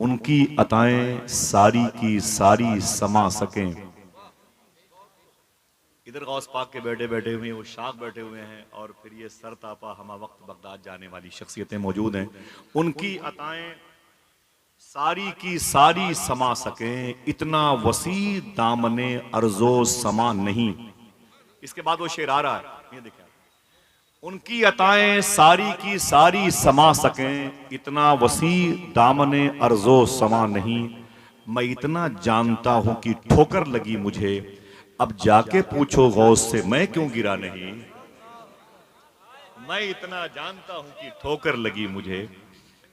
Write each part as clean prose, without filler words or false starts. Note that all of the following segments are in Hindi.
उनकी अताएं सारी की सारी समा सकें। इधर गौस पाक के बेटे बैठे हुए हैं, वो शाख बैठे हुए हैं, और फिर ये सरतापा हमा वक्त बगदाद जाने वाली शख्सियतें मौजूद हैं। उनकी अताएं सारी की सारी समा सकें, इतना वसी दामने अर्जो समा नहीं। इसके बाद वो शेर आ रहा है, ये देखिए, उनकी अताएं सारी की सारी समा सकें, इतना वसी दामने अर्जो समा नहीं। मैं इतना जानता हूं कि ठोकर लगी मुझे, अब जाके पूछो गौस से मैं क्यों गिरा नहीं। मैं इतना जानता हूं कि ठोकर लगी मुझे,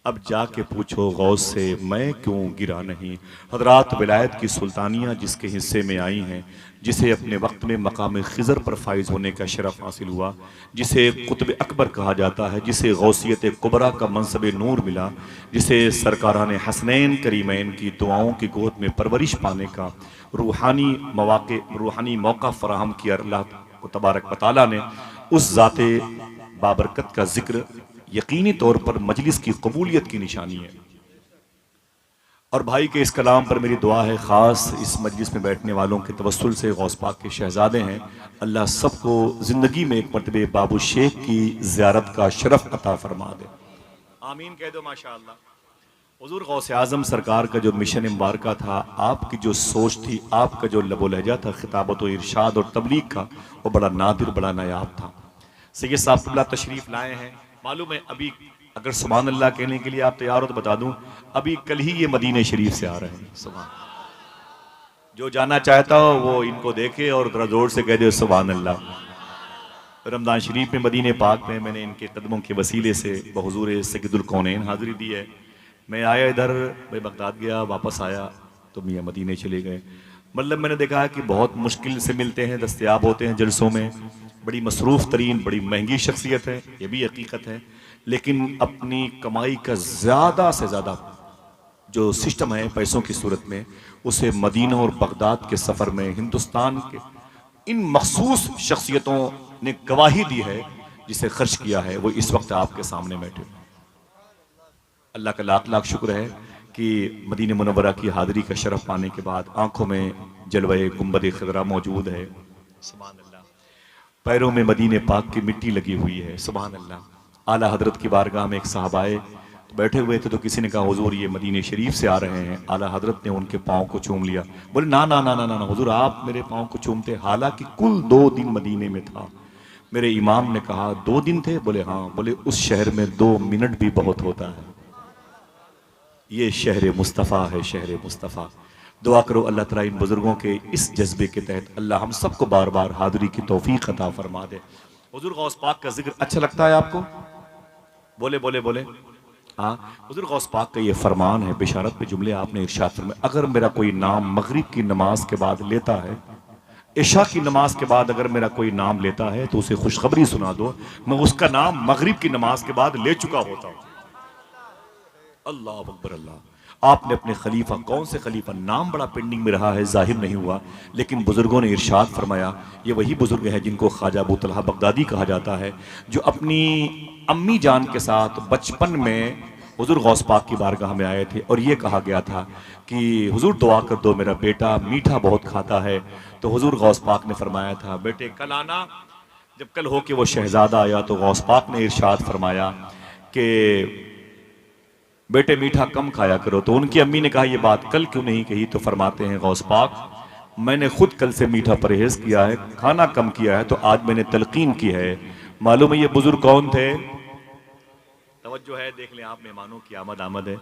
अब जाके पूछो गौस से मैं क्यों गिरा नहीं। हजरात, विलायत की सुल्तानियाँ जिसके हिस्से में आई हैं, जिसे अपने वक्त में मकाम खिज़र पर फाइज होने का शरफ हासिल हुआ, जिसे कुतुब अकबर कहा जाता है, जिसे गौसियत कुबरा का मनसब नूर मिला, जिसे सरकारान हसनैन करीमैन की दुआओं की गोद में परवरिश पाने का रूहानी मौका फराहम किया अल्लाह को तबारक व तआला ने, उस ज़ाते बाबरकत का जिक्र यकीनी तौर पर मजलिस की कबूलियत की निशानी है। और भाई के इस कलाम पर मेरी दुआ है, ख़ास इस मजलिस में बैठने वालों के तवस्सुल से गौस पाक के शहजादे हैं, अल्लाह सबको ज़िंदगी में एक मरतबे बाबू शेख की ज़ियारत का शरफ अता फरमा दे। आमीन कह दो माशा अल्लाह। हुज़ूर गौस आज़म सरकार का जो मिशन मुबारक था, आपकी जो सोच थी, आपका जो लबो लहजा था खिताबत व इरशाद और तबलीग का, वो बड़ा नादिर, बड़ा नायाब था। सैयद साहब क़िबला तशरीफ़ लाए हैं। मालूम है, अभी अगर सुभान अल्लाह कहने के लिए आप तैयार हो तो बता दूं, अभी कल ही ये मदीने शरीफ से आ रहे हैं। सुभान, जो जाना चाहता हो वो इनको देखे और जरा जोर से कह दे सुभान अल्लाह। रमज़ान शरीफ में मदीने पाक में मैंने इनके कदमों के वसीले से बहुज़ूर सैयदुल कौनैन हाज़िरी दी है। मैं आया इधर, मैं बगदाद गया, वापस आया तो मियाँ मदीने चले गए। मतलब मैंने देखा है कि बहुत मुश्किल से मिलते हैं, दस्तयाब होते हैं जलसों में, बड़ी मसरूफ़ तरीन, बड़ी महंगी शख्सियत है, ये भी हकीकत है, लेकिन अपनी कमाई का ज़्यादा से ज़्यादा जो सिस्टम है पैसों की सूरत में, उसे मदीना और बगदाद के सफ़र में हिंदुस्तान के इन मखसूस शख्सियतों ने गवाही दी है, जिसे खर्च किया है वो इस वक्त आपके सामने बैठे। अल्लाह का लाख लाख शुक्र है कि मदीने मुनव्वरा की हाज़िरी का शरफ पाने के बाद आंखों में जलवे गुंबद खिज़रा मौजूद है। सुभान अल्लाह। पैरों में मदीने पाक की मिट्टी लगी हुई है। सुभान अल्लाह। आला हजरत की बारगाह में एक साहब आए तो बैठे हुए थे, तो किसी ने कहा हुजूर ये मदीने शरीफ से आ रहे हैं। आला हजरत ने उनके पाँव को चूम लिया। बोले ना ना ना ना ना, हुजूर आप मेरे पाँव को चूमते, हालांकि कुल 2 दिन मदीने में था। मेरे इमाम ने कहा 2 दिन थे? बोले हाँ। बोले उस शहर में 2 मिनट भी बहुत होता है। ये शहर मुस्तफ़ा है, शहर मुस्तफ़ा। दुआ करो अल्लाह तआला इन बुजुर्गों के इस जज्बे के तहत अल्लाह हम सबको बार बार हाज़िरी की तौफीक अता फरमा दे। हुज़ूर गौस पाक का जिक्र अच्छा लगता है आपको? बोले बोले बोले हाँ। हुज़ूर गौस पाक का ये फरमान है, बिशारत पे जुमले आपने इरशाद फरमाया, अगर मेरा कोई नाम मगरिब की नमाज के बाद लेता है, इशा की नमाज के बाद अगर मेरा कोई नाम लेता है तो उसे खुशखबरी सुना दो, मैं उसका नाम मगरिब की नमाज के बाद ले चुका होता हूँ। अल्लाह अकबर अल्लाह। आपने अपने खलीफा, कौन से खलीफा, नाम बड़ा पेंडिंग में रहा है, जाहिर नहीं हुआ, लेकिन बुजुर्गों ने इरशाद फरमाया, ये वही बुजुर्ग है जिनको ख्वाजा अबू तलहा बगदादी कहा जाता है, जो अपनी अम्मी जान के साथ बचपन में हुजूर गौस पाक की बारगाह में आए थे और ये कहा गया था कि हुजूर दुआ कर दो, मेरा बेटा मीठा बहुत खाता है। तो हुजूर गौस पाक ने फरमाया था, बेटे कल आना। जब कल हो के वो शहजादा आया तो गौस पाक ने इरशाद फरमाया कि बेटे मीठा कम खाया करो। तो उनकी अम्मी ने कहा ये बात कल क्यों नहीं कही? तो फरमाते हैं गौस पाक, मैंने खुद कल से मीठा परहेज किया है, खाना कम किया है, तो आज मैंने तलकीन की है। मालूम है ये बुजुर्ग कौन थे? तवज्जो है, देख लें आप, मेहमानों की आमद है।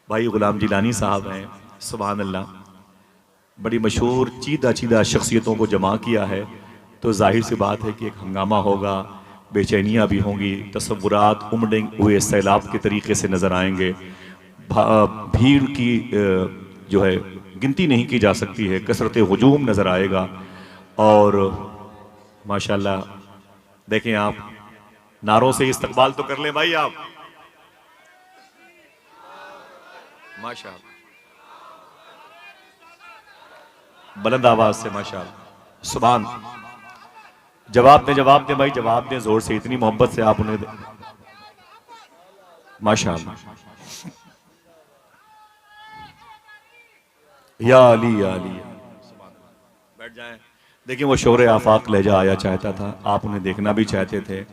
भाई गुलाम जिलानी साहब हैं, सुभान अल्लाह। बड़ी मशहूर चीदा चीदा शख्सियतों को जमा किया है, तो जाहिर सी बात है कि एक हंगामा होगा, बेचैनियाँ भी होंगी, तसव्वुरात उमड़े हुए सैलाब के तरीके से नज़र आएंगे। भीड़ की जो है गिनती नहीं की जा सकती है, कसरत हुजूम नज़र आएगा। और माशाल्लाह देखें आप, नारों से इस्तकबाल तो कर लें भाई आप, माशाल्लाह, बुलंद आवाज से माशाल्लाह, सुभान। जवाब दे भाई, जवाब दें जोर से, इतनी मोहब्बत से आप उन्हें माशाअल्लाह। या अली या अली। बैठ जाएं। देखिए वो शोरे आफाक लहजा आया चाहता था, आप उन्हें देखना भी चाहते थे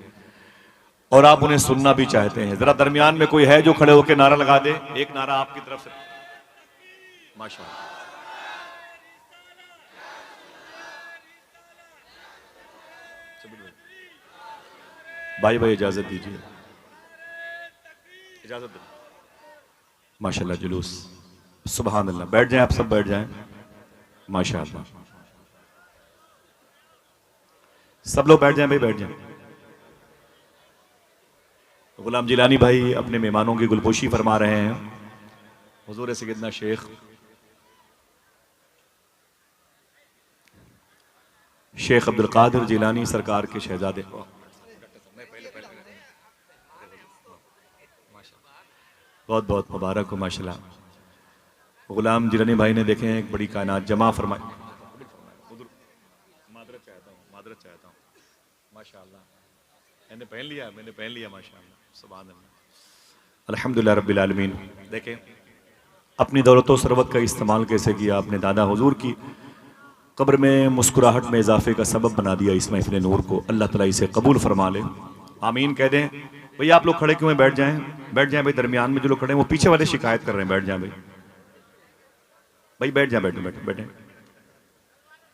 और आप उन्हें सुनना भी चाहते हैं। जरा दरमियान में कोई है जो खड़े होकर नारा लगा दे, एक नारा आपकी तरफ से। माशाअल्लाह। भाई भाई इजाजत दीजिए, इजाजत दो। माशाअल्लाह जुलूस, सुभान अल्लाह। बैठ जाएं, आप सब बैठ जाएं। माशाअल्लाह, सब लोग बैठ जाएं भाई, बैठ जाएं। गुलाम जिलानी भाई अपने मेहमानों की गुलपोशी फरमा रहे हैं। हुजूर सैयदना शेख अब्दुल कादिर जिलानी सरकार के शहजादे, बहुत बहुत मुबारक हो माशाल्लाह। गुलाम जिलानी भाई ने देखे एक बड़ी कायनात जमा फरमाई। मादरत चाहता हूँ माशाल्लाह। मैंने पहन लिया माशाल्लाह, सुभान अल्लाह, अल्हम्दुलिल्लाह रब्बिल आलमीन। देखें अपनी दौलत व सरवत का इस्तेमाल कैसे किया आपने। दादा हुजूर की कब्र में मुस्कुराहट में इजाफे का सबब बना दिया इस महफिल नूर को। अल्लाह ताला इसे कबूल फरमा ले, आमीन कह दें। भैया आप लोग खड़े क्यों हैं? बैठ जाएं, बैठ जाएं भाई। दरमियान में जो लोग खड़े हैं वो पीछे वाले शिकायत कर रहे हैं, बैठ जाएं भाई, भाई बैठ जाएं, बैठे बैठे बैठे।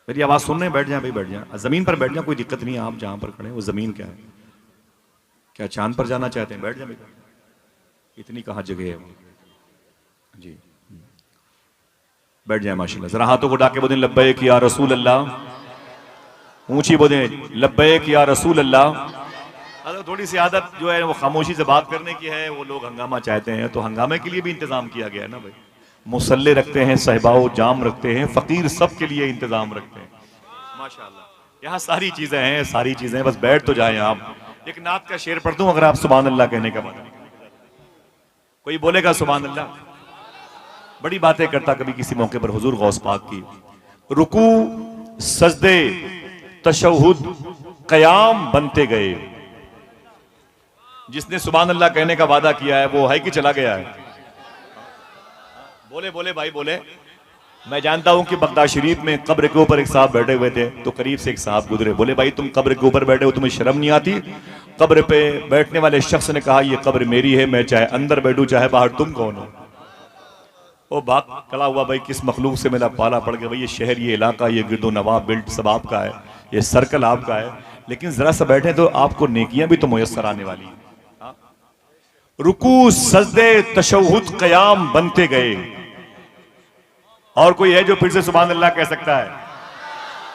मेरी आवाज़ सुन रहे हैं? बैठ जाएं भाई, बैठ जाएं। ज़मीन पर बैठ जाएं, कोई दिक्कत नहीं है। आप जहाँ पर खड़े हैं वो ज़मीन क्या है? क्या चांद पर जाना चाहते हैं? बैठ जाएं भाई, इतनी कहाँ जगह है जी। बैठ जाए माशाल्लाह। जरा हाथों को डाके बोलें लब्बैक या रसूल अल्लाह। ऊंची बोलें लब्बैक या रसूल अल्लाह। थोड़ी सी आदत जो है वो खामोशी से बात करने की है। वो लोग हंगामा चाहते हैं तो हंगामे के लिए भी इंतजाम किया गया है ना भाई। मुसल्ले रखते हैं, सहबाओ जाम रखते हैं, फकीर सब के लिए इंतजाम रखते हैं माशाल्लाह। यहाँ सारी चीजें हैं, सारी चीजें, बस बैठ तो जाएं आप। एक नात का शेर पढ़ दूं अगर आप सुभान अल्लाह कहने का मतलब, कोई बोलेगा सुभान अल्लाह? बड़ी बातें करता कभी किसी मौके पर हुजूर गौस पाक की। रुकू सजदे तशहुद कयाम बनते गए। जिसने सुभान अल्लाह कहने का वादा किया है वो है कि चला गया है? बोले बोले भाई बोले। मैं जानता हूं कि बगदाद शरीफ में कब्र के ऊपर एक साहब बैठे हुए थे तो करीब से एक साहब गुजरे, बोले भाई तुम कब्र के ऊपर बैठे हो, तुम्हें शर्म नहीं आती? कब्र पे बैठने वाले शख्स ने कहा ये कब्र मेरी है, मैं चाहे अंदर बैठूं चाहे बाहर, तुम कौन हो? वो बात खड़ा हुआ भाई किस मखलूक से मेरा पाला पड़ गया भाई। ये शहर, ये इलाका, ये गिरदो नवाब बिल्ट सब आपका है, ये सर्कल आपका है, लेकिन जरा सा बैठे तो आपको नेकियां भी तो मुयस्सर आने वाली है। रुकू सजदे तशहुद कयाम बनते गए। और कोई है जो फिर से सुभान अल्लाह कह सकता है?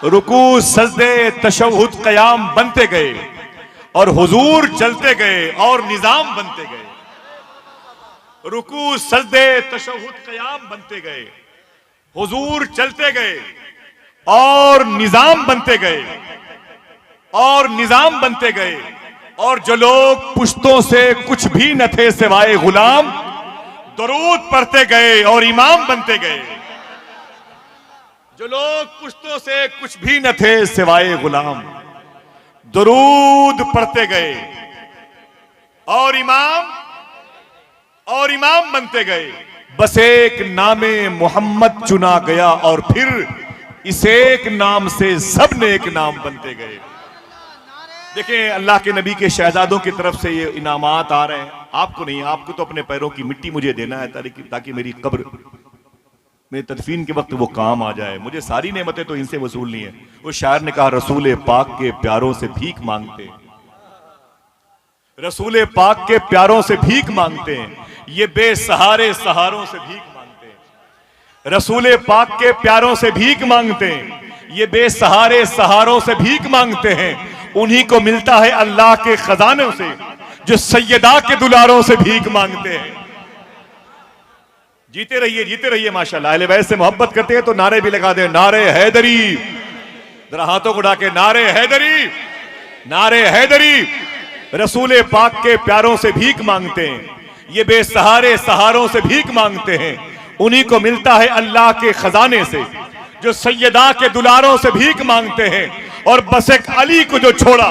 रुकू सजदे तशहुद कयाम बनते गए और हुजूर चलते गए और निजाम बनते गए। रुकू सजदे तशहुद कयाम बनते गए, हुजूर चलते गए और निजाम बनते गए, और निजाम बनते गए। और जो लोग पुश्तों से कुछ भी न थे सिवाय गुलाम, दरूद पढ़ते गए और इमाम बनते गए। जो लोग पुश्तों से कुछ भी न थे सिवाय गुलाम, दरूद पढ़ते गए और इमाम बनते गए। बस एक नामे मोहम्मद चुना गया और फिर इस एक नाम से सब नेक नाम बनते गए। देखें अल्लाह के नबी के शहजादों की तरफ से ये इनामात आ रहे हैं, आपको नहीं। आपको तो अपने पैरों की मिट्टी मुझे देना है ताकि मेरी कब्र में तदफीन के वक्त वो काम आ जाए। मुझे सारी नेमतें तो इनसे वसूलनी है। उस शायर ने कहा रसूल पाक के प्यारों से भीख मांगते, रसूल पाक के प्यारों से भीख मांगते हैं, ये बेसहारे सहारों से भीख मांगते हैं। रसूल पाक के प्यारों से भीख मांगते हैं, ये बेसहारे सहारों से भीख मांगते हैं। उन्हीं को मिलता है अल्लाह के खजानों से जो सैयदा के दुलारों से भीख मांगते हैं। जीते रहिए माशाल्लाह। अहले बैत से मोहब्बत करते हैं तो नारे भी लगा दे, नारे हैदरी। जरा हाथों को उठा के नारे हैदरी, नारे हैदरी। रसूल पाक के प्यारों से भीख मांगते हैं, ये बेसहारे सहारों से भीख मांगते हैं। उन्हीं को मिलता है अल्लाह के खजाने से जो सैयदा के दुलारों से भीख मांगते हैं। और बस एक अली को जो छोड़ा,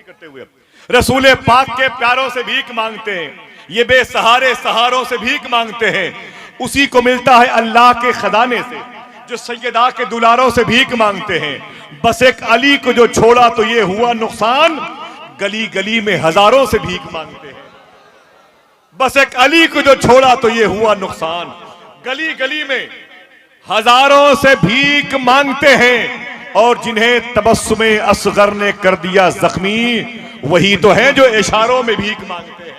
करते हुए रसूल पाक के प्यारों से भीख मांगते हैं, ये बेसहारे सहारों से भीख मांगते हैं। उसी को मिलता है अल्लाह के खजाने से, जो सैयदा के दुलारों से भीख मांगते हैं। बस एक अली को जो छोड़ा तो ये हुआ नुकसान, गली गली में हजारों से भीख मांगते हैं। बस एक अली को जो छोड़ा तो ये हुआ नुकसान, गली गली में हजारों से भीख मांगते हैं। और जिन्हें तबस्सुमे असगर ने कर दिया जख्मी, वही तो है जो इशारों में भीख मांगते हैं,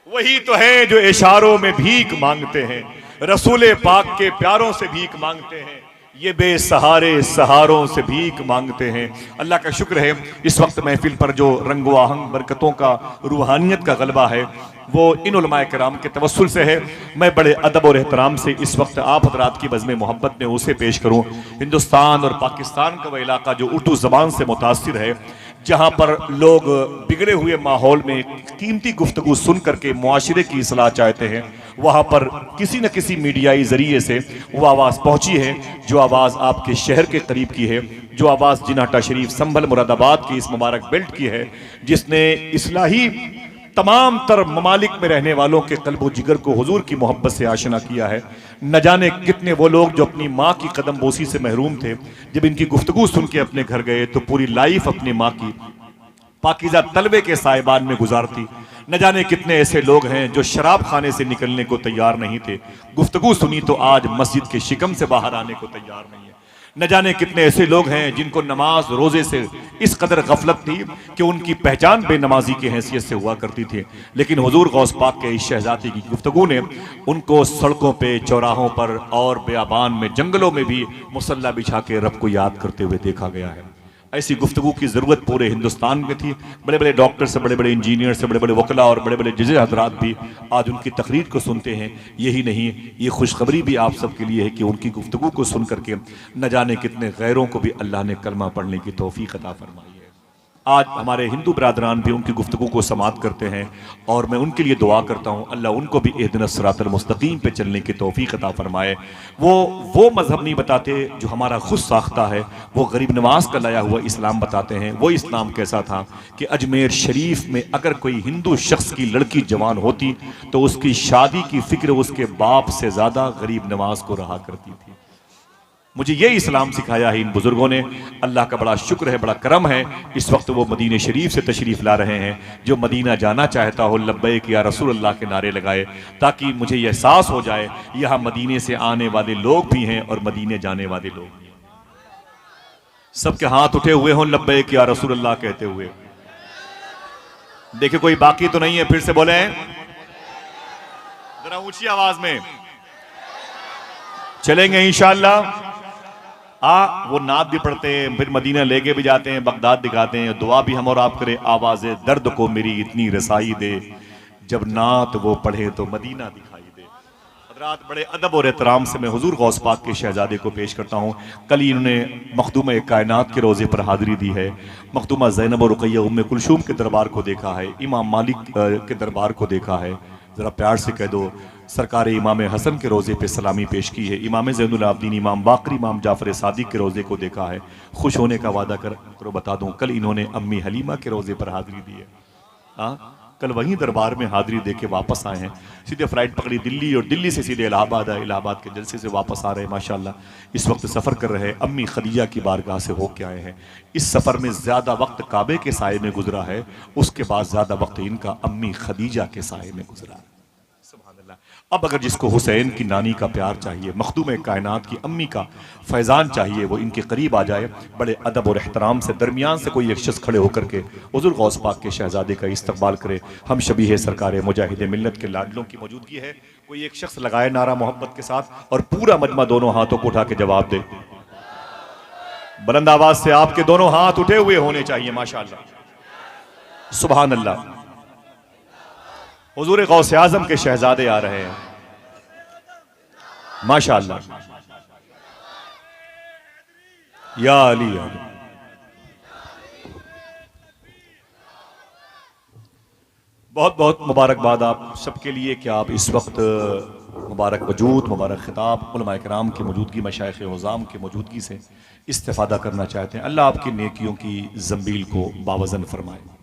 वही तो है जो इशारों में भीख मांगते हैं। रसूले पाक के प्यारों से भीख मांगते हैं, ये बेसहारे सहारों से भीख मांगते हैं। अल्लाह का शुक्र है इस वक्त महफिल पर जो रंगो आहंग बरकतों का, रूहानियत का गलबा है, वो इन उलमाए किराम के तवस्सुल से है। मैं बड़े अदब और एहतराम से इस वक्त आप हजरात की बज़्म मोहब्बत में उसे पेश करूँ। हिंदुस्तान और पाकिस्तान का वह इलाका जो उर्दू ज़बान से मुतासिर है, जहाँ पर लोग बिगड़े हुए माहौल में कीमती गुफ्तगू सुन करके मुआशरे की इस्लाह चाहते हैं, वहाँ पर किसी न किसी मीडियाई ज़रिए से वो आवाज़ पहुँची है, जो आवाज़ आपके शहर के करीब की है, जो आवाज़ जिनाटा शरीफ संभल मुरादाबाद की इस मुबारक बेल्ट की है, जिसने इस्लाही तमाम तर ममालिक में रहने वालों के कल्बो जिगर को हुजूर की मोहब्बत से आशना किया है। न जाने कितने वो लोग जो अपनी माँ की कदम बोसी से महरूम थे, जब इनकी गुफ्तगू सुन के अपने घर गए तो पूरी लाइफ अपनी माँ की पाकीज़ा तलबे के साहिबान में गुजारती। न जाने कितने ऐसे लोग हैं जो शराब खाने से निकलने को तैयार नहीं थे, गुफ्तगू सुनी तो आज मस्जिद के शिकम से बाहर आने को तैयार नहीं है। न जाने कितने ऐसे लोग हैं जिनको नमाज रोजे से इस कदर गफलत थी कि उनकी पहचान बेनमाजी की हैसियत से हुआ करती थी, लेकिन हुजूर गौस पाक के इस शहजादी की गुफ्तगू ने उनको सड़कों पे, चौराहों पर और बेआबान में, जंगलों में भी मुसल्ला बिछा के रब को याद करते हुए देखा गया है। ऐसी गुफ्तगू की ज़रूरत पूरे हिंदुस्तान में थी। बड़े बड़े डॉक्टर से, बड़े बड़े इंजीनियर से, बड़े बड़े वकला और बड़े बड़े जज हजरात भी आज उनकी तकरीर को सुनते हैं। यही नहीं, ये खुशखबरी भी आप सबके लिए है कि उनकी गुफ्तगू को सुन करके न जाने कितने गैरों को भी अल्लाह ने कलमा पढ़ने की तौफीक अता फरमाई है। आज हमारे हिंदू बरादरान भी उनकी गुफ्तगू को समात करते हैं और मैं उनके लिए दुआ करता हूँ अल्लाह उनको भी इहदिनस सिरातल मुस्तकीम पे चलने की तौफीक अता फरमाए। वो मजहब नहीं बताते जो हमारा खुद साख्ता है, वो गरीब नवाज का लाया हुआ इस्लाम बताते हैं। वो इस्लाम कैसा था कि अजमेर शरीफ में अगर कोई हिंदू शख्स की लड़की जवान होती तो उसकी शादी की फिक्र उसके बाप से ज़्यादा गरीब नवाज को रहा करती थी। मुझे ये इस्लाम सिखाया है इन बुजुर्गों ने। अल्लाह का बड़ा शुक्र है, बड़ा करम है, इस वक्त वो मदीने शरीफ से तशरीफ़ ला रहे हैं। जो मदीना जाना चाहता हो लब्बैक या रसूल अल्लाह के नारे लगाए, ताकि मुझे यह एहसास हो जाए यहाँ मदीने से आने वाले लोग भी हैं और मदीने जाने वाले लोग भी हैं। सबके हाथ उठे हुए हों लब्बैक या रसूल अल्लाह कहते हुए। देखिए कोई बाकी तो नहीं है, फिर से बोले जरा ऊंची आवाज में। चलेंगे इंशाअल्लाह। वो नात भी पढ़ते हैं, फिर मदीना लेके भी जाते हैं, बगदाद दिखाते हैं। दुआ भी हम और आप करें, आवाज़े दर्द को मेरी इतनी रसाई दे, जब नात वो पढ़े तो मदीना दिखाई दे। हज़रात बड़े अदब और एहतराम से मैं हुजूर गौस पाक के शहजादे को पेश करता हूँ। कल ही इन्होंने मखदूम कायनात के रोज़े पर हाज़िरी दी है। मखदूमा ज़ैनब और रुक़ैया उम्मे कुलसूम के दरबार को देखा है, इमाम मालिक के दरबार को देखा है। ज़रा प्यार से कह दो सरकार इमाम हसन के रोज़े पे सलामी पेश की है। इमाम ज़ैनुल आबदीन, इमाम बाक़री, इमाम जाफ़र सादिक के रोज़े को देखा है। खुश होने का वादा करो बता दूं, कल इन्होंने अम्मी हलीमा के रोज़े पर हाज़िरी दी है। कल वहीं दरबार में हाज़िरी दे के वापस आए हैं। सीधे फ़्लाइट पकड़ी दिल्ली और दिल्ली से सीधे इलाहाबाद आए, इलाहाबाद के जलसे से वापस आ रहे हैं। माशाअल्लाह इस वक्त सफ़र कर रहे हैं, अम्मी खदीजा की बारगाह से होके आए हैं। इस सफ़र में ज़्यादा वक्त काबे के साए में गुजरा है, उसके बाद ज़्यादा वक्त इनका अम्मी खदीजा के साए में गुजरा है। अब अगर जिसको हुसैन की नानी का प्यार चाहिए, मखदूम कायनात की अम्मी का फैज़ान चाहिए, वो इनके करीब आ जाए। बड़े अदब और एहतराम से दरमियान से कोई एक शख्स खड़े होकर के हुज़ूर गौस पाक के शहजादे का इस्तकबाल करे। हम शबीह सरकार मुजाहिद मिल्लत के लाडलों की मौजूदगी है। कोई एक शख्स लगाए नारा मोहब्बत के साथ और पूरा मजमा दोनों हाथों को उठा के जवाब दे। बुलंद आवाज से आपके दोनों हाथ उठे हुए होने चाहिए। माशाअल्लाह, सुभान अल्लाह। हुजूर गौस आज़म के शहजादे आ रहे हैं। माशाअल्लाह, या अली या अली। बहुत बहुत मुबारकबाद आप सबके लिए कि आप इस वक्त मुबारक वजूद, मुबारक खिताब, उलमाए किराम की मौजूदगी, मशाइख उज़ाम की मौजूदगी से इस्तिफ़ादा करना चाहते हैं। अल्लाह आपकी नेकियों की ज़ंबील को बावज़न फरमाए।